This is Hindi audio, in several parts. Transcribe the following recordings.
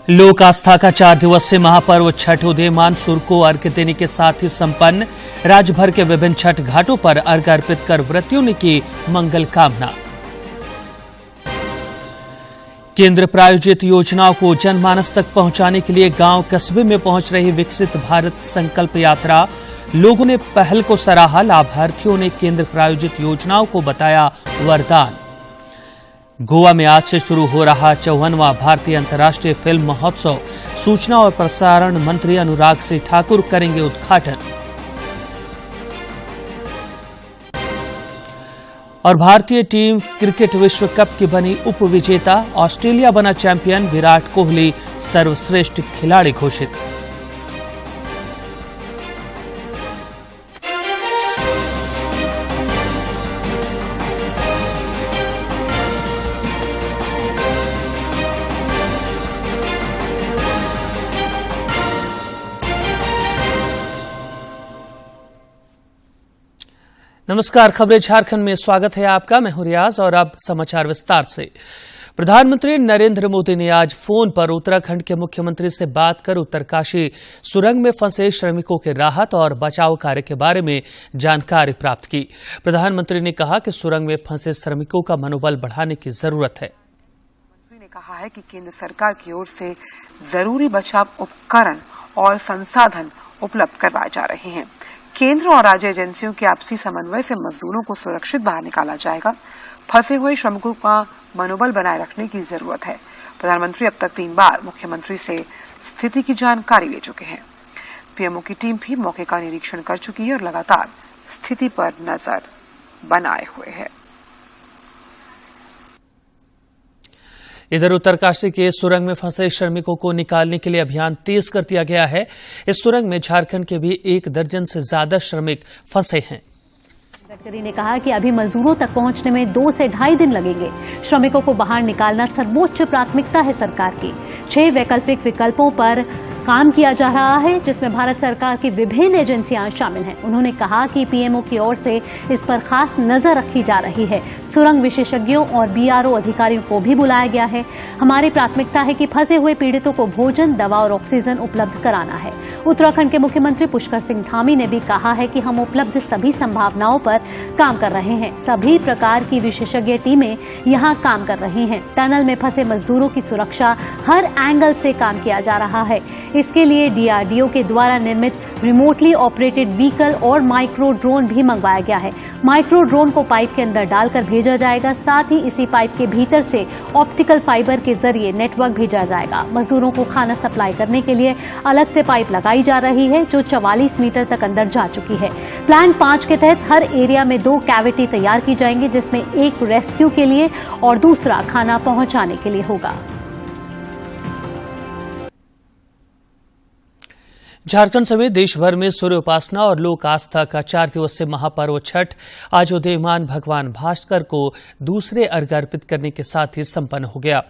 लोक आस्था का 4 दिवसीय महापर्व छठ उदीयमान सूर्य को अर्घ्य देने के साथ ही संपन्न। राज्य भर के विभिन्न छठ घाटों पर अर्घ्य अर्पित कर व्रतियों ने की मंगल कामना। केंद्र प्रायोजित योजनाओं को जनमानस तक पहुंचाने के लिए गांव कस्बे में पहुंच रही विकसित भारत संकल्प यात्रा। लोगों ने पहल को सराहा। लाभार्थियों ने केंद्र प्रायोजित योजनाओं को बताया वरदान। गोवा में आज से शुरू हो रहा 54वां भारतीय अंतर्राष्ट्रीय फिल्म महोत्सव। सूचना और प्रसारण मंत्री अनुराग सिंह ठाकुर करेंगे उद्घाटन। और भारतीय टीम क्रिकेट विश्व कप की बनी उप विजेता। ऑस्ट्रेलिया बना चैंपियन। विराट कोहली सर्वश्रेष्ठ खिलाड़ी घोषित। नमस्कार, खबरें झारखंड में स्वागत है आपका। मैं हूं रियाज और अब समाचार विस्तार से। प्रधानमंत्री नरेंद्र मोदी ने आज फोन पर उत्तराखंड के मुख्यमंत्री से बात कर उत्तरकाशी सुरंग में फंसे श्रमिकों के राहत और बचाव कार्य के बारे में जानकारी प्राप्त की। प्रधानमंत्री ने कहा कि सुरंग में फंसे श्रमिकों का मनोबल बढ़ाने की जरूरत है। मंत्री ने कहा है कि केंद्र सरकार की ओर से जरूरी बचाव उपकरण और संसाधन उपलब्ध करवाए जा रहे हैं। केंद्र और राज्य एजेंसियों के आपसी समन्वय से मजदूरों को सुरक्षित बाहर निकाला जाएगा। फंसे हुए श्रमिकों का मनोबल बनाए रखने की जरूरत है। प्रधानमंत्री अब तक 3 बार मुख्यमंत्री से स्थिति की जानकारी ले चुके हैं। पीएमओ की टीम भी मौके का निरीक्षण कर चुकी है और लगातार स्थिति पर नजर बनाए हुए है। इधर उत्तरकाशी के सुरंग में फंसे श्रमिकों को निकालने के लिए अभियान तेज कर दिया गया है। इस सुरंग में झारखंड के भी 1 दर्जन से ज्यादा श्रमिक फंसे हैं। गडकरी ने कहा कि अभी मजदूरों तक पहुंचने में 2 से ढाई दिन लगेंगे। श्रमिकों को बाहर निकालना सर्वोच्च प्राथमिकता है सरकार की। 6 वैकल्पिक विकल्पों पर काम किया जा रहा है, जिसमें भारत सरकार की विभिन्न एजेंसियां शामिल हैं। उन्होंने कहा कि पीएमओ की ओर से इस पर खास नजर रखी जा रही है। सुरंग विशेषज्ञों और बीआरओ अधिकारियों को भी बुलाया गया है। हमारी प्राथमिकता है कि फंसे हुए पीड़ितों को भोजन, दवा और ऑक्सीजन उपलब्ध कराना है। उत्तराखंड के मुख्यमंत्री पुष्कर सिंह धामी ने भी कहा है कि हम उपलब्ध सभी संभावनाओं पर काम कर रहे हैं। सभी प्रकार की विशेषज्ञ टीमें यहां काम कर रही हैं। टनल में फंसे मजदूरों की सुरक्षा हर एंगल से काम किया जा रहा है। इसके लिए डीआरडीओ के द्वारा निर्मित रिमोटली ऑपरेटेड व्हीकल और माइक्रो ड्रोन भी मंगवाया गया है। माइक्रो ड्रोन को पाइप के अंदर डालकर भेजा जाएगा। साथ ही इसी पाइप के भीतर से ऑप्टिकल फाइबर के जरिए नेटवर्क भेजा जाएगा। मजदूरों को खाना सप्लाई करने के लिए अलग से पाइप लगाई जा रही है, जो 44 मीटर तक अंदर जा चुकी है। प्लान 5 के तहत हर एरिया में 2 कैविटी तैयार की जाएंगी, जिसमें एक रेस्क्यू के लिए और दूसरा खाना पहुंचाने के लिए होगा। झारखंड समेत देश भर में सूर्य उपासना और लोक आस्था का 4 दिवसीय महापर्व छठ आज उदीयमान भगवान भास्कर को दूसरे अर्घ्य अर्पित करने के साथ ही संपन्न हो गया।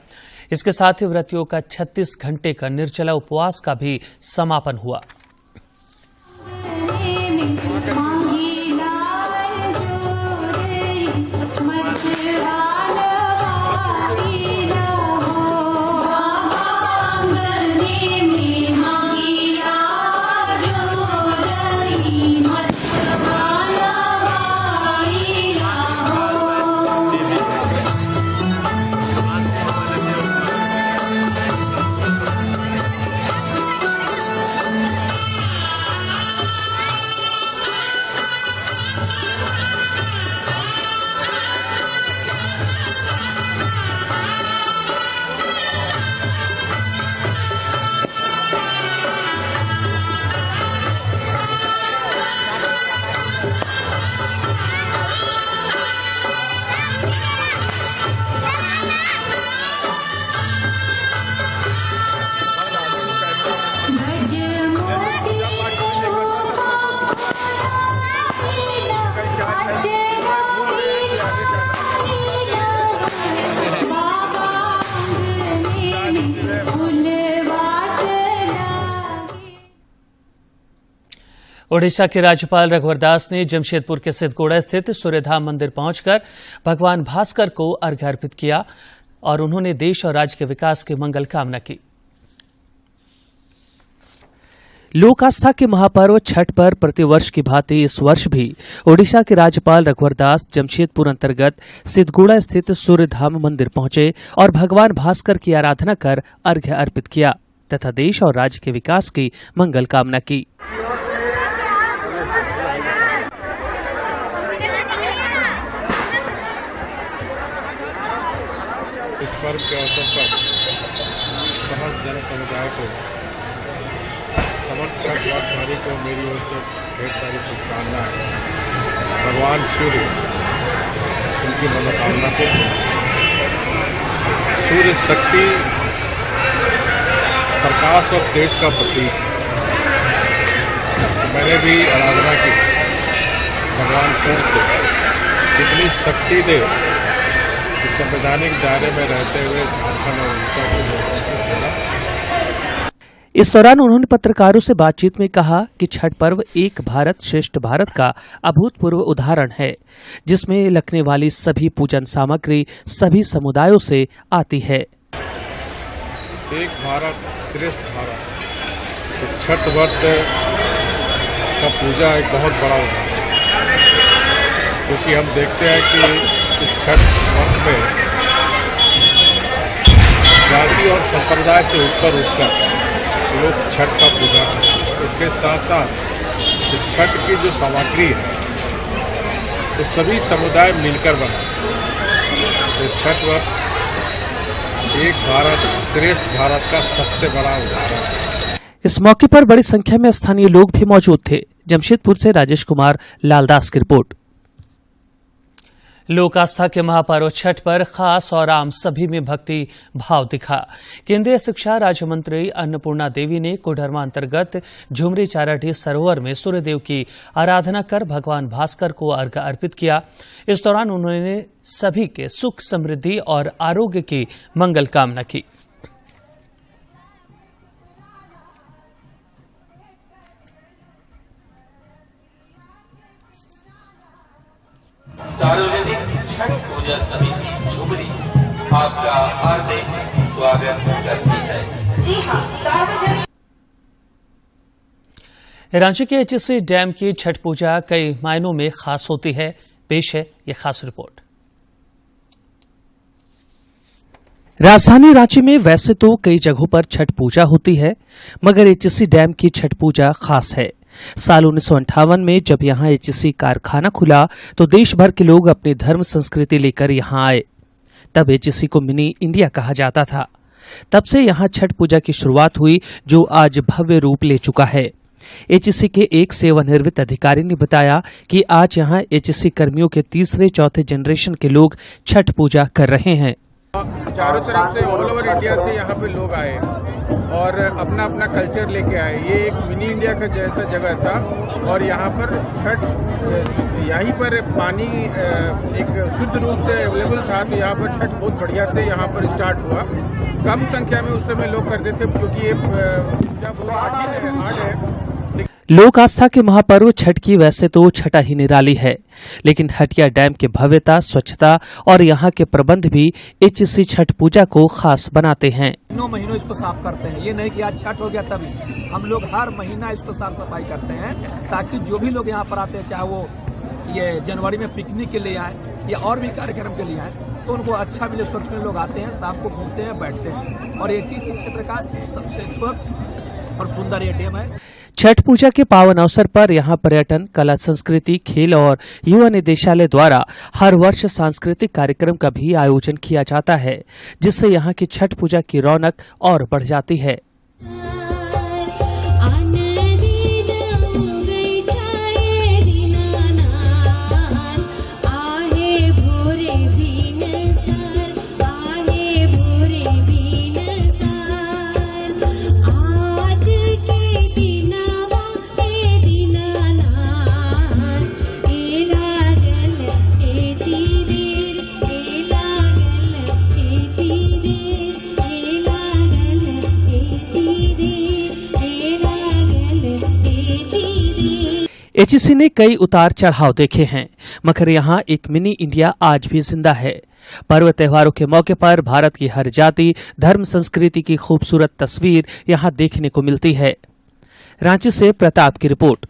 इसके साथ ही व्रतियों का 36 घंटे का निर्जला उपवास का भी समापन हुआ। ओडिशा के राज्यपाल रघुवर दास ने जमशेदपुर के सिद्धगोड़ा स्थित सूर्यधाम मंदिर पहुंचकर भगवान भास्कर को अर्घ्य अर्पित किया और उन्होंने देश और राज्य के विकास की मंगल कामना की। लोक आस्था के महापर्व छठ पर प्रतिवर्ष की भांति इस वर्ष भी ओडिशा के राज्यपाल रघुवर दास जमशेदपुर अंतर्गत सिद्धगुड़ा स्थित सूर्यधाम मंदिर पहुंचे और भगवान भास्कर की आराधना कर अर्घ्य अर्पित किया तथा देश और राज्य के विकास की मंगल कामना की। इस पर्व के अवसर पर समस्त जन समुदाय को, समस्त छठ व्रतधारी को मेरी ओर से ढेर सारी शुभकामनाएं। भगवान सूर्य उनकी मनोकामना को, सूर्य शक्ति, प्रकाश और तेज का प्रतीक। मैंने भी आराधना की भगवान सूर्य से जितनी शक्ति दे इस संवैधानिक दायरे में रहते हुए झारखंड और उड़ीसा के लोगों की सेवा। इस दौरान उन्होंने पत्रकारों से बातचीत में कहा कि छठ पर्व एक भारत श्रेष्ठ भारत का अभूतपूर्व उदाहरण है, जिसमें लगने वाली सभी पूजन सामग्री सभी समुदायों से आती है। एक भारत श्रेष्ठ भारत, तो छठ व्रत का पूजा एक बहुत बड़ा उदाहरण है, क्योंकि हम देखते हैं कि इस छठ व्रत में जाति और संप्रदाय से ऊपर उठकर लोग छठ का पूजा करते हैं। इसके साथ साथ छठ की जो सामग्री है तो सभी समुदाय मिलकर बनाते हैं। तो छठ व्रत एक भारत श्रेष्ठ भारत का सबसे बड़ा उदाहरण है। इस मौके पर बड़ी संख्या में स्थानीय लोग भी मौजूद थे। जमशेदपुर से राजेश कुमार लालदास की रिपोर्ट। लोक आस्था के महापर्व छठ पर खास और आम सभी में भक्ति भाव दिखा। केंद्रीय शिक्षा राज्य मंत्री अन्नपूर्णा देवी ने कोडरमा अंतर्गत झुमरी चाराढ़ी सरोवर में सूर्यदेव की आराधना कर भगवान भास्कर को अर्घ्य अर्पित किया। इस दौरान उन्होंने सभी के सुख समृद्धि और आरोग्य की मंगल कामना की। सार्वजनिक छठ पूजा समिति झुमरी आपका हार्दिक स्वागत करती है। जी हाँ, सार्वजनिक। रांची के एचसी डैम की छठ पूजा कई मायनों में खास होती है। पेश है ये खास रिपोर्ट। राजधानी रांची में वैसे तो कई जगहों पर छठ पूजा होती है, मगर एचसी डैम की छठ पूजा खास है। साल 1958 में जब यहां एचसी कारखाना खुला तो देश भर के लोग अपनी धर्म संस्कृति लेकर यहां आए। तब एचसी को मिनी इंडिया कहा जाता था। तब से यहां छठ पूजा की शुरुआत हुई, जो आज भव्य रूप ले चुका है। एचसी के एक सेवानिवृत्त अधिकारी ने बताया कि आज यहां एचसी कर्मियों के तीसरे चौथे जनरेशन के लोग छठ पूजा कर रहे हैं। चारों तरफ से ऑल ओवर इंडिया से यहाँ पे लोग आए और अपना अपना कल्चर लेके आए। ये एक मिनी इंडिया का जैसा जगह था और यहाँ पर छठ, यहीं पर पानी एक शुद्ध रूप से अवेलेबल था, तो यहाँ पर छठ बहुत बढ़िया से यहाँ पर स्टार्ट हुआ। कम संख्या में उस समय लोग करते थे क्योंकि ये पूजा बहुत आर्ट है। लोक आस्था के महापर्व छठ की वैसे तो छठा ही निराली है, लेकिन हटिया डैम की भव्यता, स्वच्छता और यहाँ के प्रबंध भी एचसी छठ पूजा को खास बनाते हैं। महीनों इसको साफ करते हैं। ये नहीं कि आज छठ हो गया तभी, हम लोग हर महीना इसको साफ सफाई करते हैं, ताकि जो भी लोग यहाँ पर आते हैं, चाहे वो ये जनवरी में पिकनिक के लिए आए या और भी कार्यक्रम के लिए आए, तो उनको अच्छा मिले। स्वच्छ में लोग आते हैं, शाम को घूमते हैं, बैठते हैं। और एचसी क्षेत्र का सबसे स्वच्छ और सुंदर ये डैम है। छठ पूजा के पावन अवसर पर यहाँ पर्यटन, कला, संस्कृति, खेल और युवा निदेशालय द्वारा हर वर्ष सांस्कृतिक कार्यक्रम का भी आयोजन किया जाता है, जिससे यहाँ की छठ पूजा की रौनक और बढ़ जाती है। एचसी ने कई उतार चढ़ाव देखे हैं, मगर यहाँ एक मिनी इंडिया आज भी जिंदा है। पर्व त्योहारों के मौके पर भारत की हर जाति, धर्म, संस्कृति की खूबसूरत तस्वीर यहाँ देखने को मिलती है। रांची से प्रताप की रिपोर्ट।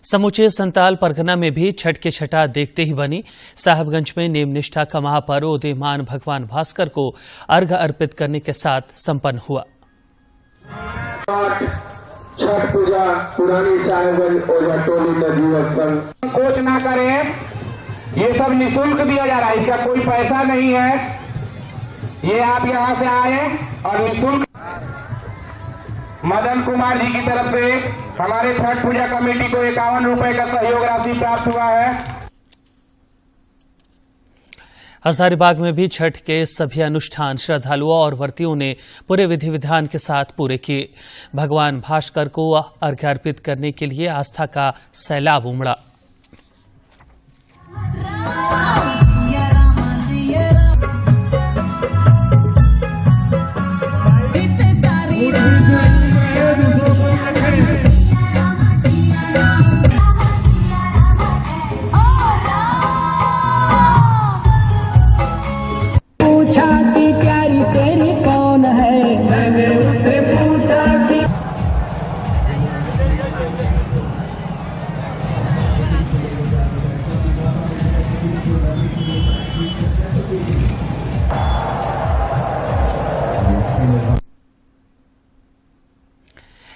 समूचे संताल परगना में भी छठ की छठा देखते ही बनी। साहिबगंज में नेम निष्ठा का महापर्व उदीयमान भगवान भास्कर को अर्घ्य अर्पित करने के साथ संपन्न हुआ। छठ पूजा पुरानी साहिबगंज ओझा टोली नवयुवक संघ। कोच ना करें, ये सब निःशुल्क दिया जा रहा है, इसका कोई पैसा नहीं है। ये आप यहाँ से आए और निःशुल्क मदन कुमार जी की तरफ से हमारे छठ पूजा कमेटी को 51 रुपए का सहयोग राशि प्राप्त हुआ है। हजारीबाग में भी छठ के सभी अनुष्ठान श्रद्धालुओं और व्रतियों ने पूरे विधि विधान के साथ पूरे किए। भगवान भास्कर को अर्घ्य अर्पित करने के लिए आस्था का सैलाब उमड़ा।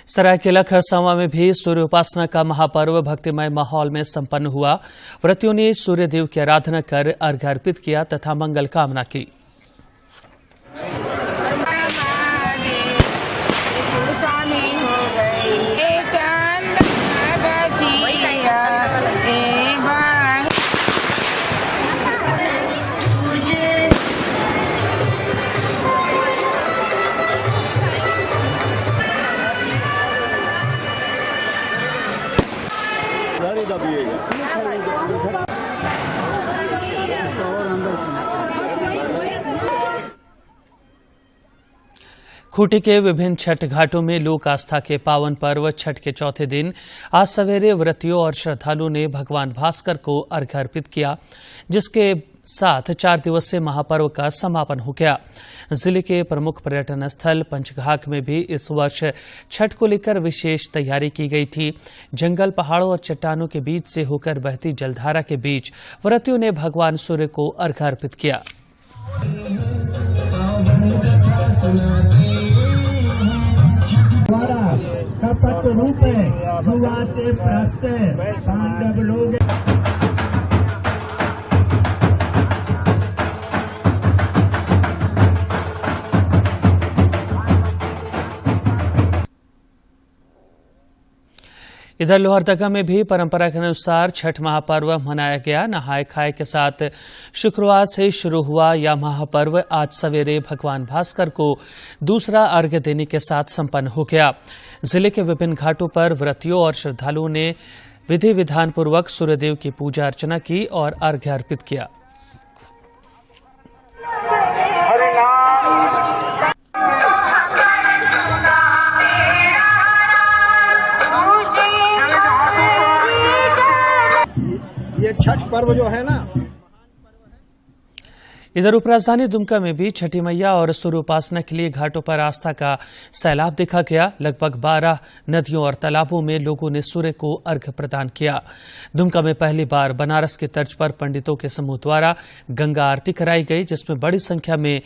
सरायकेला खरसावां में भी सूर्य उपासना का महापर्व भक्तिमय माहौल में संपन्न हुआ। व्रतियों ने सूर्य देव की आराधना कर अर्घ्य अर्पित किया तथा मंगल कामना की। खूंटी के विभिन्न छठ घाटों में लोक आस्था के पावन पर्व छठ के चौथे दिन आज सवेरे व्रतियों और श्रद्धालुओं ने भगवान भास्कर को अर्घ्य अर्पित किया, जिसके साथ 4 दिवसीय महापर्व का समापन हो गया। जिले के प्रमुख पर्यटन स्थल पंचघाघ में भी इस वर्ष छठ को लेकर विशेष तैयारी की गई थी। जंगल, पहाड़ों और चट्टानों के बीच से होकर बहती जलधारा के बीच व्रतियों ने भगवान सूर्य को अर्घ्य अर्पित किया। कपट रूप युवा से प्राप्त पांडव लोग इधर लोहरदगा में भी परंपरा के अनुसार छठ महापर्व मनाया गया। नहाय खाए के साथ शुक्रवार से शुरू हुआ यह महापर्व आज सवेरे भगवान भास्कर को दूसरा अर्घ्य देने के साथ संपन्न हो गया। जिले के विभिन्न घाटों पर व्रतियों और श्रद्धालुओं ने विधि विधान पूर्वक सूर्यदेव की पूजा अर्चना की और अर्घ्य अर्पित किया। ये छठ पर्व जो है ना, इधर उपराजधानी दुमका में भी छठी मैया और सूर्य उपासना के लिए घाटों पर आस्था का सैलाब देखा गया। लगभग 12 नदियों और तालाबों में लोगों ने सूर्य को अर्घ्य प्रदान किया। दुमका में पहली बार बनारस की तर्ज पर पंडितों के समूह द्वारा गंगा आरती कराई गई, जिसमें बड़ी संख्या में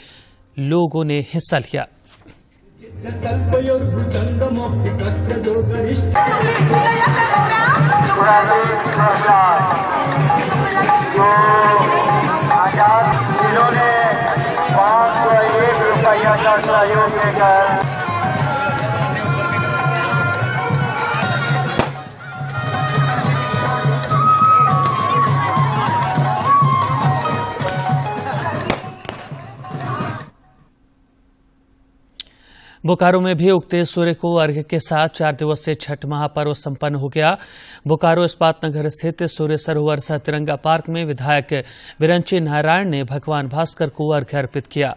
लोगों ने हिस्सा लिया। जिन्होंने 501 रुपया का सहयोग देकर बोकारो में भी उगते सूर्य को अर्घ्य के साथ 4 दिवसीय छठ महापर्व संपन्न हो गया। बोकारो इस्पात नगर स्थित सूर्य सरोवर सह तिरंगा पार्क में विधायक विरंची नारायण ने भगवान भास्कर को अर्घ्य अर्पित किया।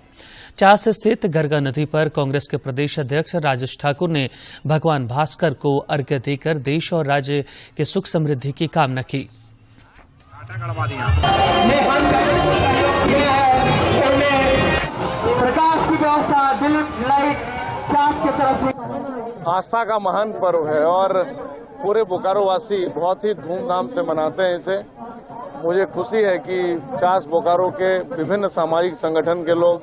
चास स्थित गरगा नदी पर कांग्रेस के प्रदेश अध्यक्ष राजेश ठाकुर ने भगवान भास्कर को अर्घ्य देकर देश और राज्य के सुख समृद्धि की कामना की। प्रकाश की व्यवस्था, दिलीप लाइट चाप की तरफ से आस्था का महान पर्व है और पूरे बोकारो वासी बहुत ही धूमधाम से मनाते हैं इसे। मुझे खुशी है कि चास बोकारो के विभिन्न सामाजिक संगठन के लोग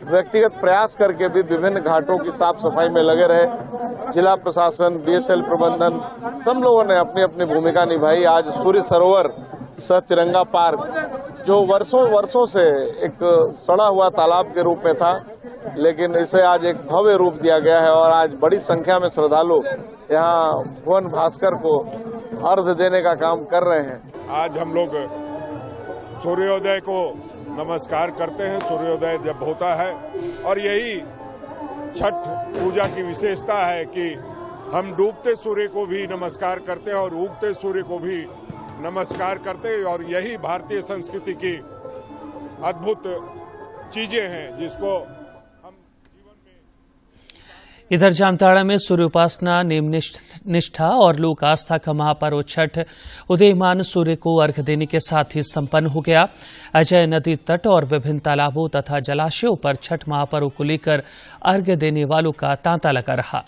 व्यक्तिगत प्रयास करके भी विभिन्न घाटों की साफ सफाई में लगे रहे। जिला प्रशासन, बीएसएल प्रबंधन, सब लोगों ने अपनी अपनी भूमिका निभाई। आज सूर्य सरोवर सह तिरंगा पार्क जो वर्षों से एक सड़ा हुआ तालाब के रूप में था, लेकिन इसे आज एक भव्य रूप दिया गया है और आज बड़ी संख्या में श्रद्धालु यहाँ भुवन भास्कर को अर्घ्य देने का काम कर रहे हैं। आज हम लोग सूर्योदय को नमस्कार करते हैं। सूर्योदय जब होता है और यही छठ पूजा की विशेषता है कि हम डूबते सूर्य को भी नमस्कार करते हैं और उगते सूर्य को भी नमस्कार करते हैं और यही भारतीय संस्कृति की अद्भुत चीजें हैं जिसको हम जीवन में। इधर जामताड़ा में सूर्य उपासना, नेम निष्ठा और लोक आस्था का महापर्व छठ उदयमान सूर्य को अर्घ्य देने के साथ ही संपन्न हो गया। अजय नदी तट और विभिन्न तालाबों तथा जलाशयों पर छठ महापर्व को लेकर अर्घ्य देने वालों का तांता लगा रहा।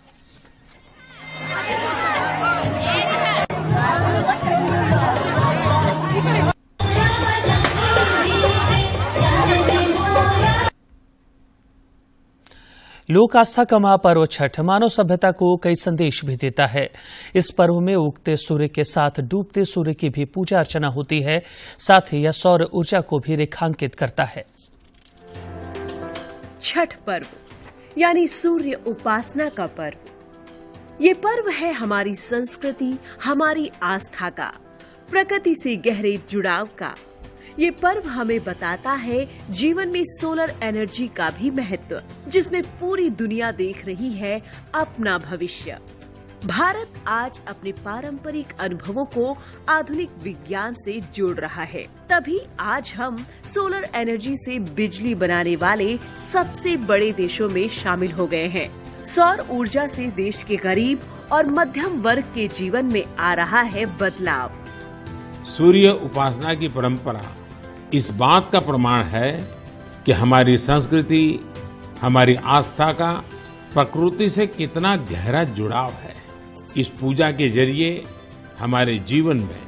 लोक आस्था का महापर्व छठ मानव सभ्यता को कई संदेश भी देता है। इस पर्व में उगते सूर्य के साथ डूबते सूर्य की भी पूजा अर्चना होती है। साथ ही यह सौर ऊर्जा को भी रेखांकित करता है। छठ पर्व यानी सूर्य उपासना का पर्व। ये पर्व है हमारी संस्कृति, हमारी आस्था का, प्रकृति से गहरे जुड़ाव का। ये पर्व हमें बताता है जीवन में सोलर एनर्जी का भी महत्व, जिसमें पूरी दुनिया देख रही है अपना भविष्य। भारत आज अपने पारंपरिक अनुभवों को आधुनिक विज्ञान से जोड़ रहा है, तभी आज हम सोलर एनर्जी से बिजली बनाने वाले सबसे बड़े देशों में शामिल हो गए हैं। सौर ऊर्जा से देश के गरीब और मध्यम वर्ग के जीवन में आ रहा है बदलाव। सूर्य उपासना की परंपरा इस बात का प्रमाण है कि हमारी संस्कृति, हमारी आस्था का प्रकृति से कितना गहरा जुड़ाव है। इस पूजा के जरिए हमारे जीवन में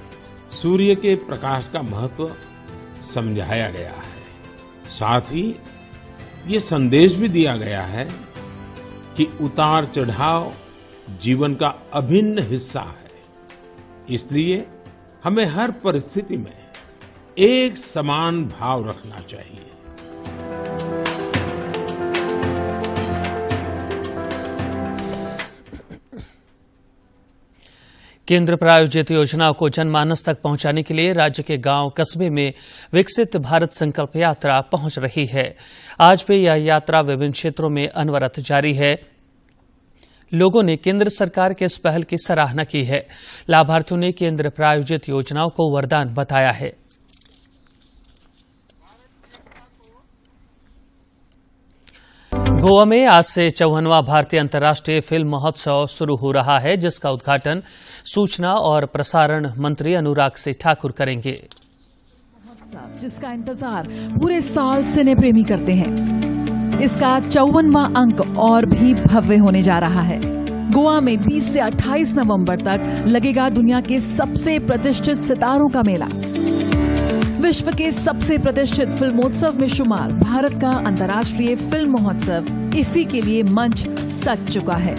सूर्य के प्रकाश का महत्व समझाया गया है। साथ ही ये संदेश भी दिया गया है कि उतार चढ़ाव जीवन का अभिन्न हिस्सा है। इसलिए हमें हर परिस्थिति में एक समान भाव रखना चाहिए। केंद्र प्रायोजित योजनाओं को जनमानस तक पहुंचाने के लिए राज्य के गांव कस्बे में विकसित भारत संकल्प यात्रा पहुंच रही है। आज भी यह यात्रा विभिन्न क्षेत्रों में अनवरत जारी है। लोगों ने केंद्र सरकार के इस पहल की सराहना की है। लाभार्थियों ने केंद्र प्रायोजित योजनाओं को वरदान बताया है। गोवा में आज से 54वां भारतीय अंतर्राष्ट्रीय फिल्म महोत्सव शुरू हो रहा है, जिसका उद्घाटन सूचना और प्रसारण मंत्री अनुराग सिंह ठाकुर करेंगे। जिसका इंतजार पूरे साल सिने प्रेमी करते हैं, इसका 54वां अंक और भी भव्य होने जा रहा है। गोवा में 20 से 28 नवंबर तक लगेगा दुनिया के सबसे प्रतिष्ठित सितारों का मेला। विश्व के सबसे प्रतिष्ठित फिल्मोत्सव में शुमार भारत का अंतर्राष्ट्रीय फिल्म महोत्सव इफ्फी के लिए मंच सज चुका है।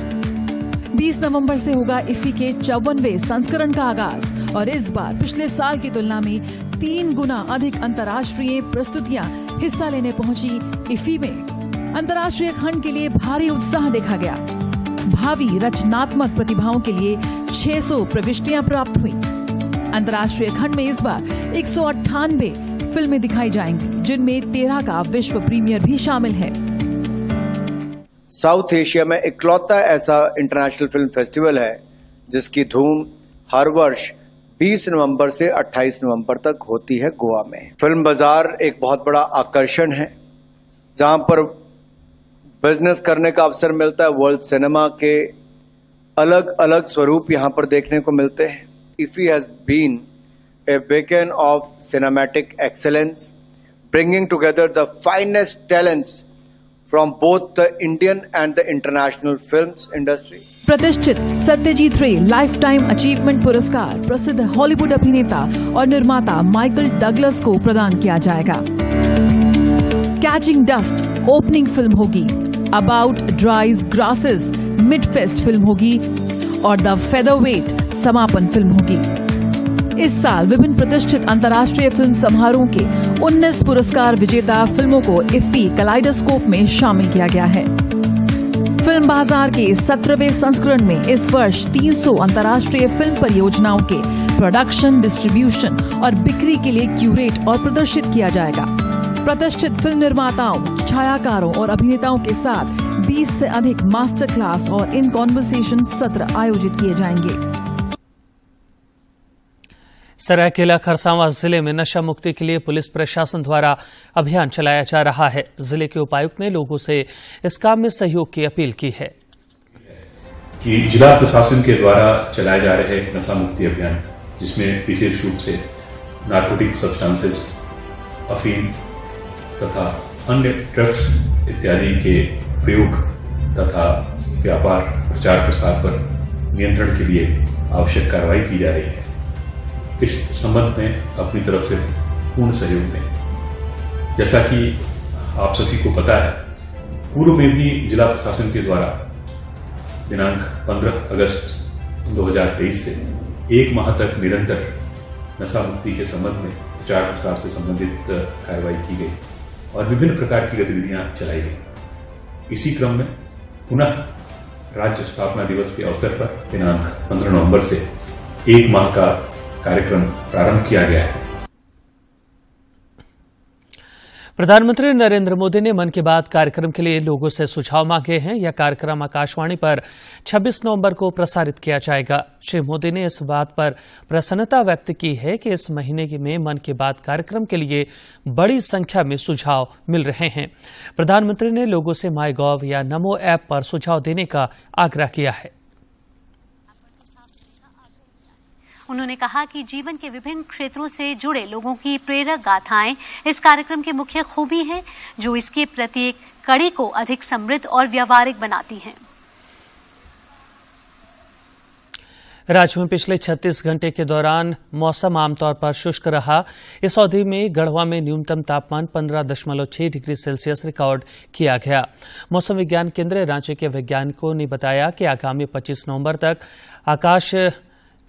20 नवंबर से होगा इफ्फी के 54वें संस्करण का आगाज और इस बार पिछले साल की तुलना में 3 गुना अधिक अंतर्राष्ट्रीय प्रस्तुतियां हिस्सा लेने पहुंची इफ्फी में। अंतर्राष्ट्रीय खंड के लिए भारी उत्साह देखा गया। भावी रचनात्मक प्रतिभाओं के लिए 600 प्रविष्टियां प्राप्त हुई। अंतर्राष्ट्रीय खंड में इस बार 198 फिल्में दिखाई जाएंगी, जिनमें 13 का विश्व प्रीमियर भी शामिल है। साउथ एशिया में इकलौता ऐसा इंटरनेशनल फिल्म फेस्टिवल है जिसकी धूम हर वर्ष 20 नवंबर से 28 नवंबर तक होती है गोवा में। फिल्म बाजार एक बहुत बड़ा आकर्षण है जहां पर बिजनेस करने का अवसर मिलता है। वर्ल्ड सिनेमा के अलग अलग स्वरूप यहां पर देखने को मिलते हैं। IFFI has been a beacon of cinematic excellence, bringing together the finest talents from both the Indian and the international films industry. प्रतिष्ठित सत्यजीत रे लाइफ टाइम अचीवमेंट पुरस्कार प्रसिद्ध हॉलीवुड अभिनेता और निर्माता माइकल डगलस को प्रदान किया जाएगा। कैचिंग डस्ट ओपनिंग फिल्म होगी, about ड्राइज grasses mid fest film होगी और द फेदरवेट समापन फिल्म होगी। इस साल विभिन्न प्रतिष्ठित अंतर्राष्ट्रीय फिल्म समारोह के 19 पुरस्कार विजेता फिल्मों को इफ्फी कलाइडोस्कोप में शामिल किया गया है। फिल्म बाजार के 17वें संस्करण में इस वर्ष 300 अंतर्राष्ट्रीय फिल्म परियोजनाओं के प्रोडक्शन, डिस्ट्रीब्यूशन और बिक्री के लिए क्यूरेट और प्रदर्शित किया जाएगा। प्रतिष्ठित फिल्म निर्माताओं, छायाकारों और अभिनेताओं के साथ 20 से अधिक मास्टर क्लास और इन कॉन्वर्सेशन सत्र आयोजित किए जाएंगे। सरायकेला खरसावां जिले में नशा मुक्ति के लिए पुलिस प्रशासन द्वारा अभियान चलाया जा रहा है। जिले के उपायुक्त ने लोगों से इस काम में सहयोग की अपील की है कि जिला प्रशासन के द्वारा चलाए जा रहे नशा मुक्ति अभियान, जिसमें विशेष रूप से नार्कोटिक सब्सटेंसेस, अफीम तथा अन्य ड्रग्स इत्यादि के प्रयोग तथा व्यापार प्रचार प्रसार पर नियंत्रण के लिए आवश्यक कार्रवाई की जा रही है। इस संबंध में अपनी तरफ से पूर्ण सहयोग में, जैसा कि आप सभी को पता है, पूर्व में भी जिला प्रशासन के द्वारा दिनांक 15 अगस्त 2023 से 1 माह तक निरंतर नशा मुक्ति के संबंध में प्रचार प्रसार से संबंधित कार्रवाई की गई और विभिन्न प्रकार की गतिविधियां चलाई गई। इसी क्रम में पुनः राज्य स्थापना दिवस के अवसर पर दिनांक 15 नवंबर से 1 माह का कार्यक्रम प्रारंभ किया गया है। प्रधानमंत्री नरेंद्र मोदी ने मन की बात कार्यक्रम के लिए लोगों से सुझाव मांगे हैं। यह कार्यक्रम आकाशवाणी पर 26 नवंबर को प्रसारित किया जाएगा। श्री मोदी ने इस बात पर प्रसन्नता व्यक्त की है कि इस महीने में मन की बात कार्यक्रम के लिए बड़ी संख्या में सुझाव मिल रहे हैं। प्रधानमंत्री ने लोगों से माई गॉव या नमो ऐप पर सुझाव देने का आग्रह किया है। उन्होंने कहा कि जीवन के विभिन्न क्षेत्रों से जुड़े लोगों की प्रेरक गाथाएं इस कार्यक्रम की मुख्य खूबी है, जो इसके प्रत्येक कड़ी को अधिक समृद्ध और व्यावहारिक बनाती हैं। राज्य में पिछले 36 घंटे के दौरान मौसम आमतौर पर शुष्क रहा। इस अवधि में गढ़वा में न्यूनतम तापमान 15.6 डिग्री सेल्सियस रिकॉर्ड किया गया। मौसम विज्ञान केंद्र रांची के वैज्ञानिकों ने बताया कि आगामी 25 नवंबर तक आकाश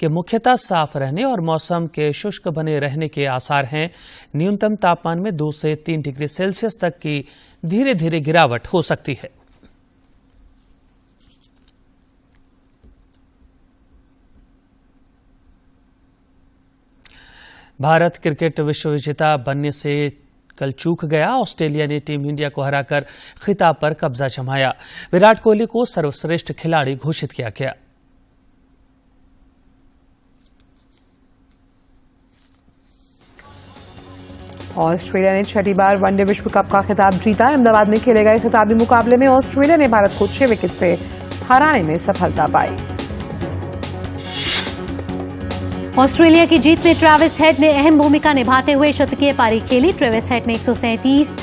के मुख्यतः साफ रहने और मौसम के शुष्क बने रहने के आसार हैं। न्यूनतम तापमान में 2 से 3 डिग्री सेल्सियस तक की धीरे धीरे गिरावट हो सकती है। भारत क्रिकेट विश्व विजेता बनने से कल चूक गया। ऑस्ट्रेलिया ने टीम इंडिया को हराकर खिताब पर कब्जा जमाया। विराट कोहली को सर्वश्रेष्ठ खिलाड़ी घोषित किया गया। ऑस्ट्रेलिया ने 6ठी बार वनडे विश्व कप का खिताब जीता। अहमदाबाद में खेले गए खिताबी मुकाबले में ऑस्ट्रेलिया ने भारत को 6 विकेट से हराने में सफलता पाई। ऑस्ट्रेलिया की जीत में ट्रेविस हेड ने अहम भूमिका निभाते हुए शतकीय पारी खेली। ट्रेविस हेड ने 137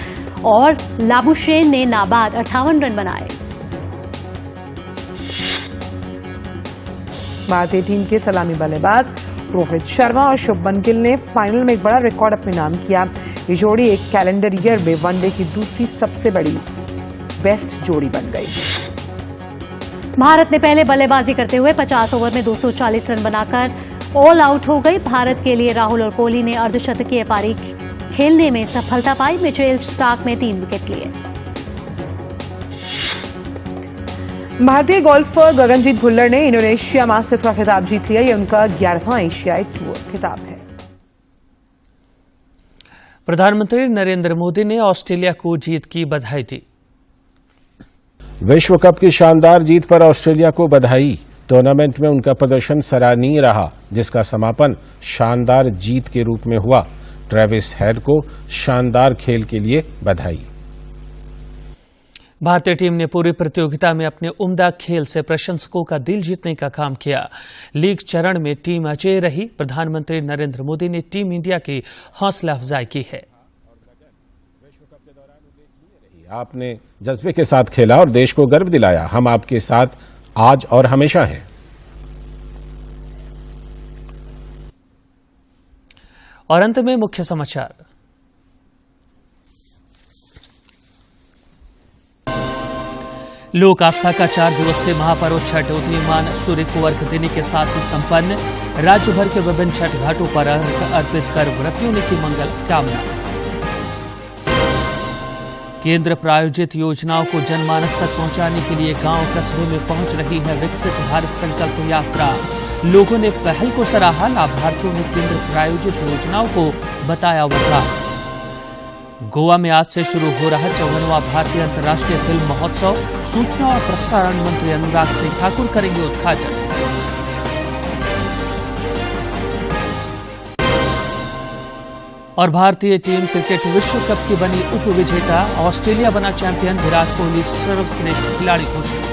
और लाबुशेन ने नाबाद 58 रन बनाए। भारतीय टीम के सलामी बल्लेबाज रोहित शर्मा और शुभमन गिल ने फाइनल में एक बड़ा रिकॉर्ड अपने नाम किया। ये जोड़ी एक कैलेंडर ईयर में वनडे की दूसरी सबसे बड़ी बेस्ट जोड़ी बन गई। भारत ने पहले बल्लेबाजी करते हुए 50 ओवर में 240 रन बनाकर ऑल आउट हो गई। भारत के लिए राहुल और कोहली ने अर्धशतकीय पारी खेलने में सफलता पाई। मिचेल स्टार्क ने 3 विकेट लिए। भारतीय गोल्फर गगनजीत भुल्लर ने इंडोनेशिया मास्टर्स का खिताब जीत लिया। ये उनका 11वां एशियाई टूर खिताब है। प्रधानमंत्री नरेंद्र मोदी ने ऑस्ट्रेलिया को जीत की बधाई दी। विश्व कप की शानदार जीत पर ऑस्ट्रेलिया को बधाई। टूर्नामेंट में उनका प्रदर्शन सराहनीय रहा, जिसका समापन शानदार जीत के रूप में हुआ। ट्रेविस हेड को शानदार खेल के लिए बधाई। भारतीय टीम ने पूरी प्रतियोगिता में अपने उम्दा खेल से प्रशंसकों का दिल जीतने का काम किया। लीग चरण में टीम अजेय रही। प्रधानमंत्री नरेंद्र मोदी ने टीम इंडिया की हौसला अफजाई की है। आपने जज्बे के साथ खेला और देश को गर्व दिलाया। हम आपके साथ आज और हमेशा हैं। और अंत में मुख्य समाचार। लोक आस्था का 4 दिवसीय महापर्व छठ उदीयमान सूर्य को अर्घ देने के साथ ही संपन्न। राज्य भर के विभिन्न छठ घाटों पर अर्घ अर्पित कर व्रतियों ने की मंगल कामना। केंद्र प्रायोजित योजनाओं को जनमानस तक पहुंचाने के लिए गांव कस्बे में पहुंच रही है विकसित भारत संकल्प यात्रा। लोगों ने पहल को सराहा। लाभार्थियों ने केंद्र प्रायोजित योजनाओं को बताया वरदान। गोवा में आज से शुरू हो रहा 54वां भारतीय अंतर्राष्ट्रीय फिल्म महोत्सव। सूचना और प्रसारण मंत्री अनुराग सिंह ठाकुर करेंगे उद्घाटन। और भारतीय टीम क्रिकेट विश्व कप की बनी उप विजेता। ऑस्ट्रेलिया बना चैंपियन। विराट कोहली सर्वश्रेष्ठ खिलाड़ी घोषित।